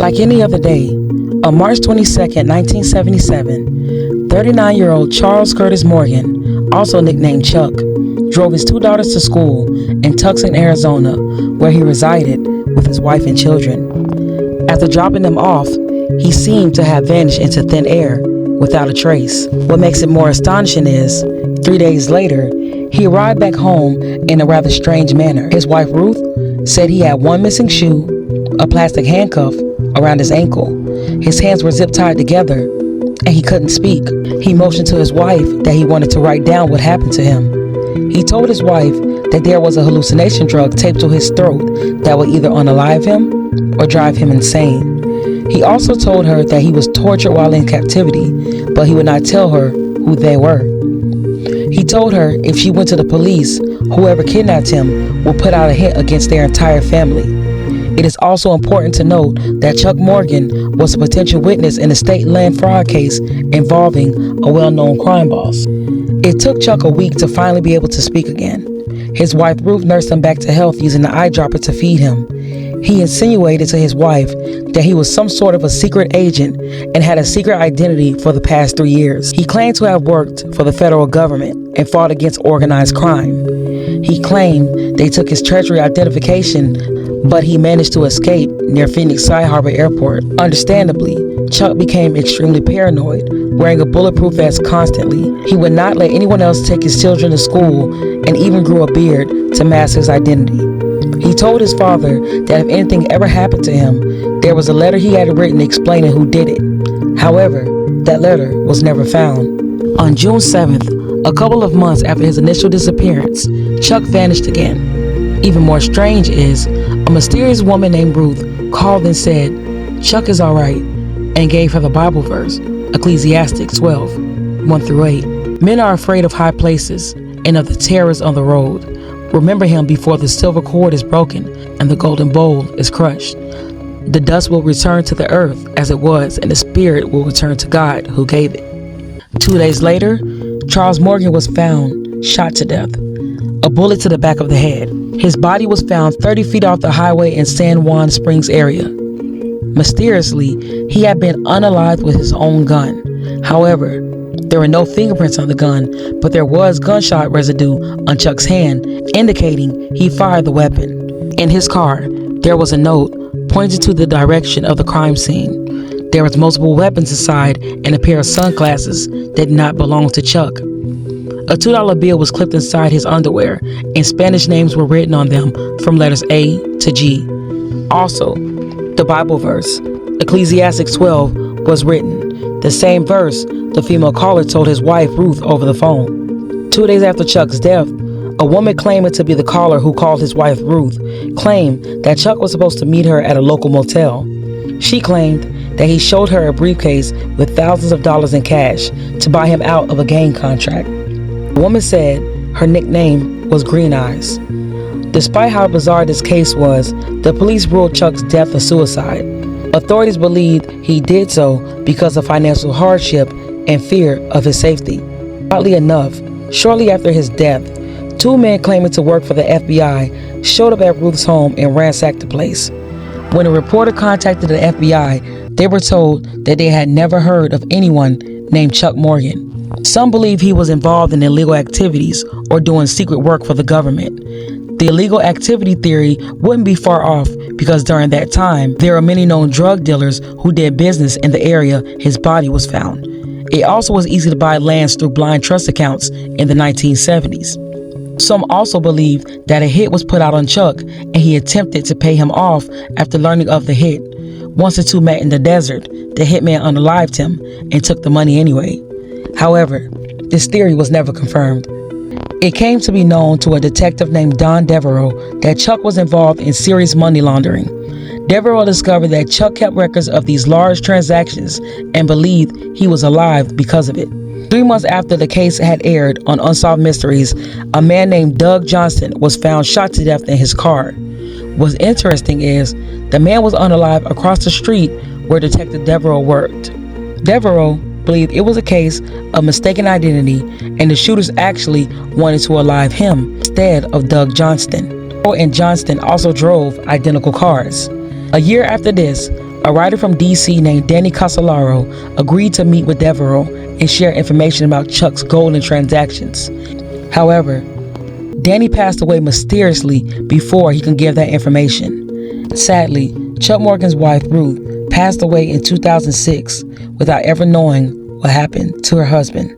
Like any other day, on March 22nd, 1977, 39-year-old Charles Curtis Morgan, also nicknamed Chuck, drove his two daughters to school in Tucson, Arizona, where he resided with his wife and children. After dropping them off, he seemed to have vanished into thin air without a trace. What makes it more astonishing is, 3 days later, he arrived back home in a rather strange manner. His wife, Ruth, said he had one missing shoe, a plastic handcuff around his ankle. His hands were zip-tied together, and he couldn't speak. He motioned to his wife that he wanted to write down what happened to him. He told his wife that there was a hallucination drug taped to his throat that would either unalive him or drive him insane. He also told her that he was tortured while in captivity, but he would not tell her who they were. He told her if she went to the police, whoever kidnapped him would put out a hit against their entire family. It is also important to note that Chuck Morgan was a potential witness in a state land fraud case involving a well-known crime boss. It took Chuck a week to finally be able to speak again. His wife Ruth nursed him back to health using the eyedropper to feed him. He insinuated to his wife that he was some sort of a secret agent and had a secret identity for the past 3 years. He claimed to have worked for the federal government and fought against organized crime. He claimed they took his treasury identification, but he managed to escape near Phoenix Sky Harbor Airport. Understandably, Chuck became extremely paranoid, wearing a bulletproof vest constantly. He would not let anyone else take his children to school and even grew a beard to mask his identity. He told his father that if anything ever happened to him, there was a letter he had written explaining who did it. However, that letter was never found. On June 7th, a couple of months after his initial disappearance, Chuck vanished again. Even more strange is, a mysterious woman named Ruth called and said, "Chuck is all right," and gave her the Bible verse, Ecclesiastes 12:1-8. Men are afraid of high places and of the terrors on the road. Remember him before the silver cord is broken and the golden bowl is crushed. The dust will return to the earth as it was, and the spirit will return to God who gave it. 2 days later, Charles Morgan was found shot to death, a bullet to the back of the head. His body was found 30 feet off the highway in San Juan Springs area. Mysteriously, he had been unalived with his own gun. However, there were no fingerprints on the gun, but there was gunshot residue on Chuck's hand, indicating he fired the weapon. In his car, there was a note pointing to the direction of the crime scene. There was multiple weapons inside and a pair of sunglasses that did not belong to Chuck. A $2 bill was clipped inside his underwear, and Spanish names were written on them from letters A to G. Also, the Bible verse, Ecclesiastes 12, was written, the same verse the female caller told his wife Ruth over the phone. 2 days after Chuck's death, a woman claiming to be the caller who called his wife Ruth claimed that Chuck was supposed to meet her at a local motel. She claimed that he showed her a briefcase with thousands of dollars in cash to buy him out of a gang contract. The woman said her nickname was Green Eyes. Despite how bizarre this case was, the police ruled Chuck's death a suicide. Authorities believed he did so because of financial hardship and fear of his safety. Oddly enough, shortly after his death, 2 men claiming to work for the FBI showed up at Ruth's home and ransacked the place. When a reporter contacted the FBI, they were told that they had never heard of anyone named Chuck Morgan. Some believe he was involved in illegal activities or doing secret work for the government. The illegal activity theory wouldn't be far off because during that time, there are many known drug dealers who did business in the area his body was found. It also was easy to buy lands through blind trust accounts in the 1970s. Some also believe that a hit was put out on Chuck and he attempted to pay him off after learning of the hit. Once the two met in the desert, the hitman unalived him and took the money anyway. However, this theory was never confirmed. It came to be known to a detective named Don Devereaux that Chuck was involved in serious money laundering. Devereaux discovered that Chuck kept records of these large transactions and believed he was alive because of it. 3 months after the case had aired on Unsolved Mysteries, a man named Doug Johnston was found shot to death in his car. What's interesting is the man was unalive across the street where Detective Devereaux worked. Devereaux believed it was a case of mistaken identity and the shooters actually wanted to alive him instead of Doug Johnston. Devereaux and Johnston also drove identical cars. A year after this, A writer from D.C. named Danny Casolaro agreed to meet with Devereaux and share information about Chuck's golden transactions. However, Danny passed away mysteriously before he could give that information. Sadly, Chuck Morgan's wife, Ruth, passed away in 2006 without ever knowing what happened to her husband.